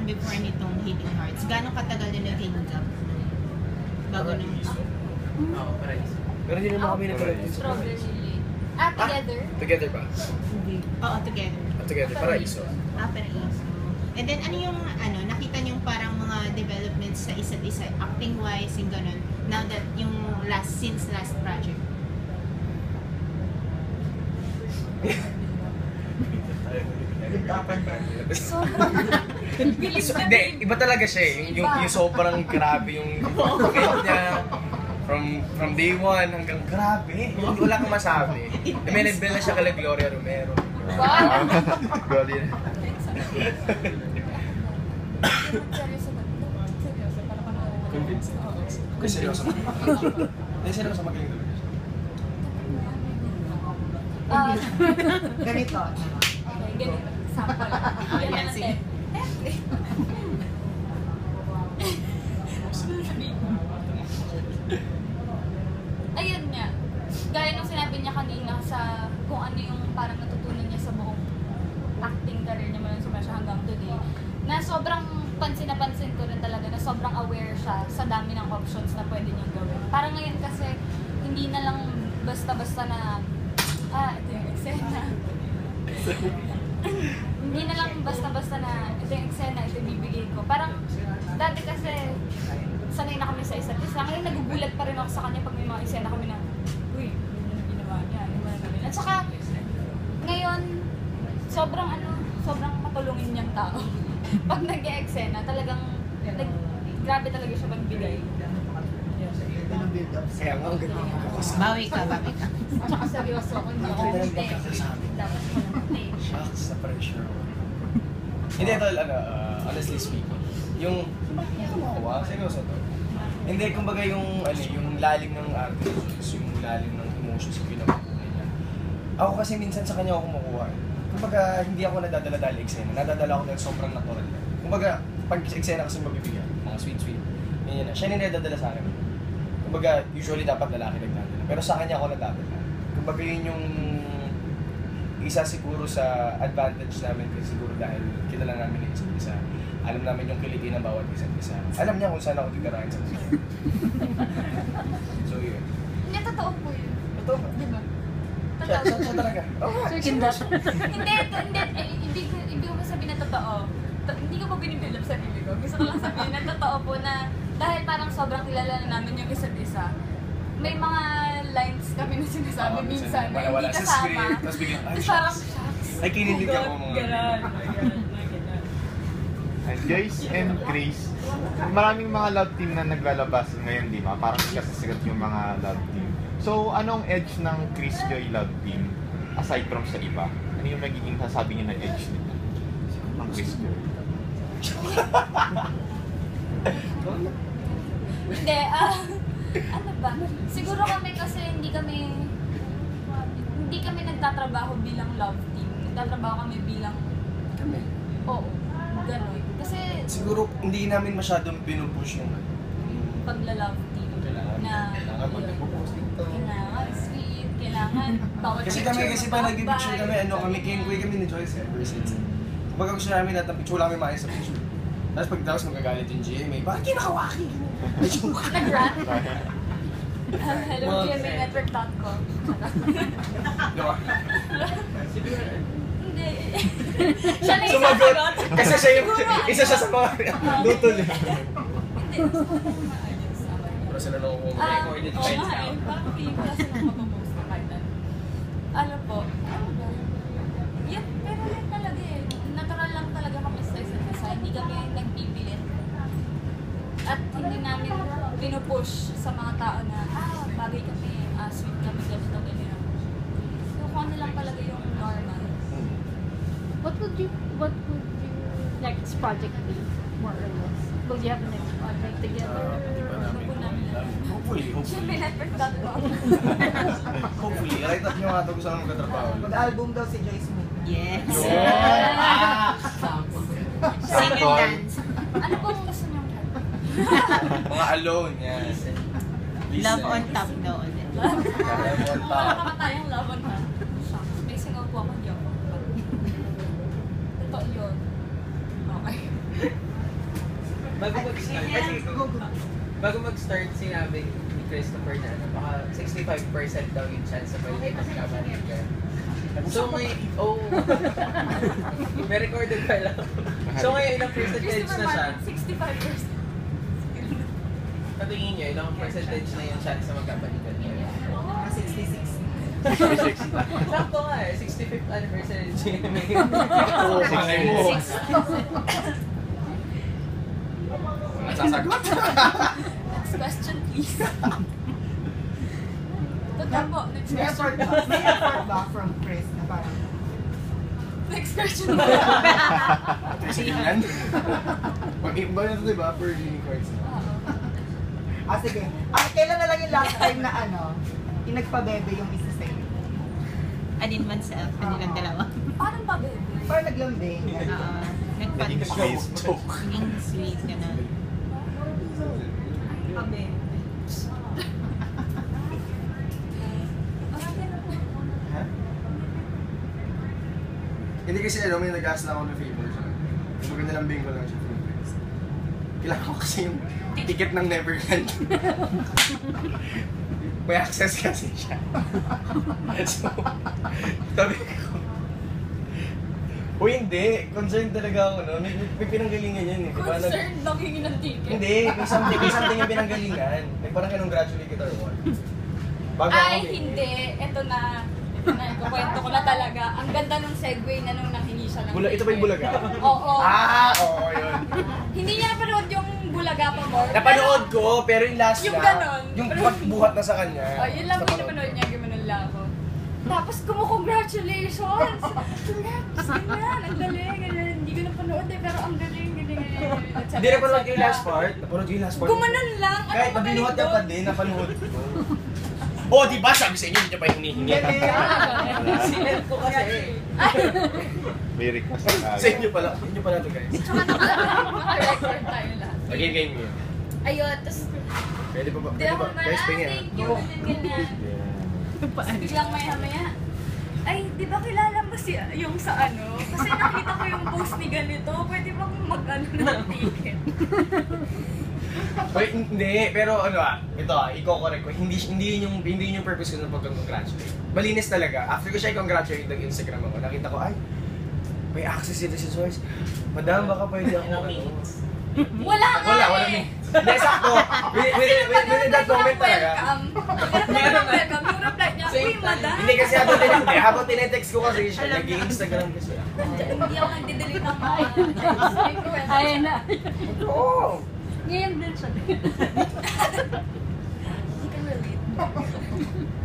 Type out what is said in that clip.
before nitong Healing Hearts? Gano'ng katagal din nag-hinggap? Bago nung... Oo, Paraiso. Pero hindi naman kami nag-Paraiso. Strawberry. Together? Together ba? Oo, together. Together, Paraiso. Paraiso. And then, ano yung, nakita niyong parang mga developments sa isa't isa, acting-wise, yung ganun, now that yung since last project? Hindi, iba talaga siya eh. Yung sobrang grabe yung pakit niya. From day one hanggang grabe. Wala kang masabi. May nag-bell na siya kala Gloria Romero. Wow! Gloria. Convinced? Kasi seryoso. Hindi, seryoso magaling talaga siya. Ganito. Okay, ganito. Sample. Ayan, sige. Ayun nga. Gaya nung sinabi niya kanina sa kung ano yung parang natutunan niya sa buong acting career niya mula sa siya hanggang today, na sobrang pansin ko rin talaga na sobrang aware siya sa dami ng options na pwede niyang gawin. Parang ngayon kasi, hindi na lang basta-basta na, ito yung eksena. Hindi na lang basta-basta na, ito yung eksena, ito bibigay ko. Parang, dati kasi, sanay na kami sa isa't isa. Ngayon, nagugulat pa rin ako sa kanya pag may mga eksena kami na, uy, ano ginawa niya, ano ba namin. At saka, ngayon, sobrang matulungin niyang tao. Pag nag-e-eksena, talagang, grabe talaga siya magbigay. Kaya nga, ang ganda. Bawi ka. Tsaka seryoso ako, hindi ako dapat ko lang take. Shocks sa pressure. Hindi, ito, honestly speaking, yung kumakuha, seryoso to. Hindi, kumbaga yung lalim ng arte, yung lalim ng emotions yung pinakukuha niya. Ako kasi minsan sa kanya ako kumukuha. Kumbaga, hindi ako nadadala dahil eksena. Nadadala ako dahil sobrang natural. Kumbaga, pag eksena kasi mabibigyan, mga sweet. Yan na. Siya yung nadadala sa akin. Kumbaga, usually dapat lalaki nagdadala. Pero sa kanya ako nadadala. Kumbaga, yun yung isa siguro sa advantage namin kasi siguro dahil kilala namin ng isa't isa. Alam namin yung kiliti ng bawat isa't isa. Alam niya kung saan ako titirahin sa mundo. So, yun. Hindi, totoo po yun. Totoo ba? Diba? Siya talaga. Hindi ko sabihin na totoo. Hindi ko pa binibuild up sarili ko. Gusto ko lang sabihin na totoo po na dahil parang sobrang kilala na namin yung isa't isa, may mga lines kami na sinasabi minsan na hindi kasama. Tapos biglang, ay, Parang, shocks. Ay, kinilig ako mga. Ganon. And Joyce and Chris, maraming mga love team na naglalabas ngayon, di ba? Parang sikat yung mga love team. So, anong edge ng Chris Joy love team aside from sa iba? Ano yung nagiging sasabi niyo na edge nila? Ng Chris Joy? Hindi, ano ba? Siguro kami kasi hindi kami nagtatrabaho bilang love team. Nagtatrabaho kami bilang... Kami? Oo, gano'n. Kasi... Siguro hindi namin masyadong pinupush yung pagla-love team. Kailangan mag-post dito. Kailangan sweet, kailangan bawal Kasi pa nag-picture kami, kami Kingway kami ni Joyce ever since. Kumbaga gusto namin lahat ng picture lang may maayos sa picture. Tapos pagdaos magagalit yung GMA, bakit kinakawaki? Nag-run? Hello, GMAnetwork.com. Diba? Hindi. Siya na yung Sumagot! sasagot. Kasi siya yung, isa siya sa mga lutol. Hindi. Pero sila nung Oo nga eh. Parang feeling ko kasi nung mapopost na kahit ano. Ano po? Ano ba? Yun, pero yun talaga eh. Natural lang talaga kami sa isa't isa. Hindi kami nagpipilit. At hindi namin pinupush sa mga tao na, bagay kami, sweet kami, ganito, ganito. So kung ano lang talaga yung normal. What would you next project be, more or less? Will you have a next project together? Ano po namin alam. Hopefully. GMAnetwork.com. Hopefully. Right up nyo nga ito gusto lang magkatrabaho. Mag-album daw si Joyce Mo. Yes. Yeah. Sing and dance. Ano pong gusto niyong Mga alone, yan. Love on top daw ulit. Love on top. Wala tayong love on top. Shucks, may singaw po ako, hindi ako. Totoo yun. Okay. Bago mag-start, kasi bago mag-start, sinabi ni Christopher na ano, baka 65% daw yung chance na pwede magkabalikan. So may, may recorded pa lang. So ngayon, ilang percentage na siya? 65%. Patingin niyo, ilang percentage na yung chance na magkabalikan niyo? 66. Sakto nga eh, 65th anniversary ng GMA. Sasagot. Next question, please. Totoo po. Next May effort question. ba? May effort ba from Chris na parang Next question. Yan. Pag-iba na ito, diba? Per unicorns. sige. Kailan na lang yung last time na yung nagpabebe yung isa sa'yo? Adin oneself, kanilang dalawa. Parang pa, baby. Parang naglambing. Naging sweet. Naging sweet, gano'n. Pa, baby. Ha? Hindi kasi may nag-ask na ako ng favor siya. Yung maganda lang bingo lang siya from friends. Kailangan ko kasi yung ticket ng Neverland. May access kasi siya. So, sabi ko, hindi. Concerned talaga ako, no? May pinanggalingan yan, eh. Diba? Concerned lang hingi ng ticket. Hindi, may something yung pinanggalingan. May parang congratulate kita or what. Bago Ay, ako, hindi. Ito na. Ikukwento ko na talaga. Ang ganda ng segue na nung nanghingi siya ng Ito ba yung Bulaga? Oo. Oo, yun. Hindi niya napanood yung Bulaga pa more. Napanood ko, pero yung last Yung lang, ganon. yung pagbuhat na sa kanya. Oh, yun lang yung napanood niya, gumanon lang ako. Tapos congratulations! Congrats! Ganyan, ang galing, ganyan. Hindi ko napanood eh, pero ang galing, ganyan. Hindi napanood ko yung last part. Napanood ko yung last part. Gumanon lang! Ano Kahit ba nabinuhat galing ka pa doon? din, napanood ko. Oh, di ba? Sabi sa inyo, hindi niya pa hinihingi. Sinend ko kasi eh. May request Sa inyo pala. Sa inyo pala to, guys. Naka-record tayo lahat. Again, game yun. Ayun, tapos Pwede pa ba? di Pwede ako ba? Guys, naman, pingin. thank you, ganyan. Biglang maya-maya, ay, di ba kilala mo si yung sa ano? Kasi nakita ko yung post ni ganito, pwede bang mag-ano ng ticket? Wait, hindi. Pero ito i-correct ko. Hindi yun yung purpose ko ng pag-congratulate. Malinis talaga. After ko siya i-congratulate ng Instagram ako, nakita ko, ay, may access sila sa source. Madam, baka pwede ako. Wala nga Wala eh! eh. Hindi, sakto. Within that moment talaga. Welcome. Yung reply niya, uy, madam. Hindi kasi habang tinetext ko kasi siya, nag-i-Instagram kasi. Hindi ako nagde-delete ng mga Ayan na. Oo. Ngayon din siya. You can relate.